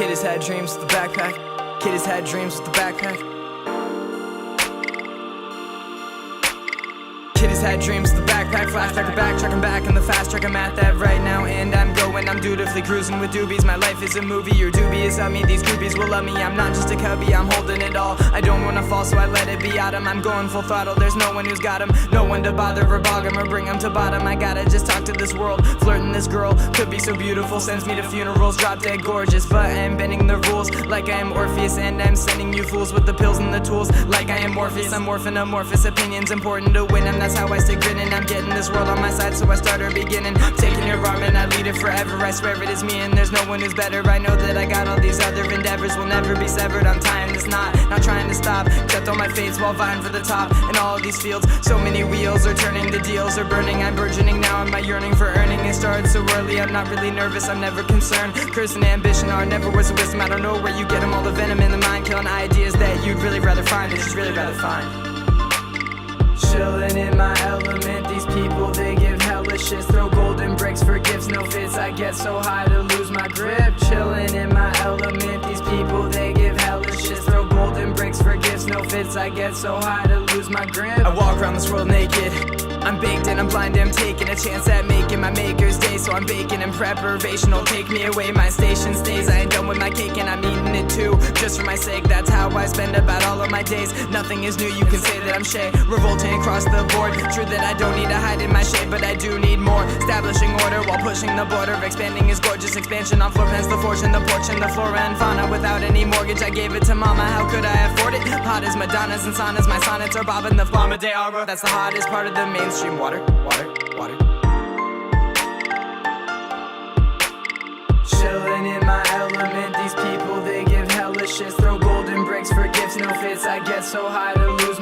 Kid has had dreams with the backpack. Kid has had dreams with the backpack. Kid has had dreams with the backpack. Flashback to backtrack, I'm back in the fast track. I'm at that right now and I'm going. I'm dutifully cruising with doobies. My life is a movie, you're dubious of me. These groupies will love me, I'm not just a cubby, I'm holding it all. I don't wanna fall so I let it be out 'em. I'm going full throttle, there's no one who's got 'em. No one to bother or bog 'em or bring 'em to bottom. I gotta just talk to this world. Flirting this girl, could be so beautiful. Sends me to funerals, drop dead gorgeous. But I'm bending the rules like I am Orpheus. And I'm sending you fools with the pills and the tools like I am Morpheus. I'm morphing amorphous, opinions important to win. And that's how I stay grinning. I'm getting this world on my side, so I start her beginning. Taking your arm and I lead it forever. I swear it is me and there's no one who's better. I know that I got all these other endeavors, will never be severed. I'm tying this knot, not trying to stop. Kept all my fates while vying for the top. In all of these fields, so many wheels are turning, the deals are burning. I'm burgeoning now and my yearning for earning. It started so early, I'm not really nervous, I'm never concerned. Curse and ambition are never words of wisdom. I don't know where you get them, all the venom in the mind. Killing ideas that you'd really rather find, that you'd really rather find. Chillin' in my element, these people they give hella shits. Throw golden bricks for gifts, no fits. I get so high to lose my grip. Chillin' in my element, these people they give hella shits. Throw golden bricks for gifts, no fits. I get so high to lose my grip. I walk around this world naked, I'm baked and I'm blind, I'm taking a chance at making my maker's day. So I'm baking in preparation, will take me away, my station stays. I ain't done with my cake and I'm eating it too, just for my sake, that's how I spend about all of my days. Nothing is new, you can say that I'm Shay, revolting across the board. True that I don't need to hide in my shade, but I do need more. Establishing order while pushing the border, expanding is gorgeous. Expansion on floor plans, the fortune, the porch and the flora and fauna. Without any mortgage, I gave it to mama, how could I afford it? Hot as Madonnas and saunas, my sonnets are bobbing the Flama de Arbor. That's the hottest part of the mainstream. Water, water, water. Chillin' in my element, these people they give hella shits. Throw golden bricks for gifts, no fits. I get so high to lose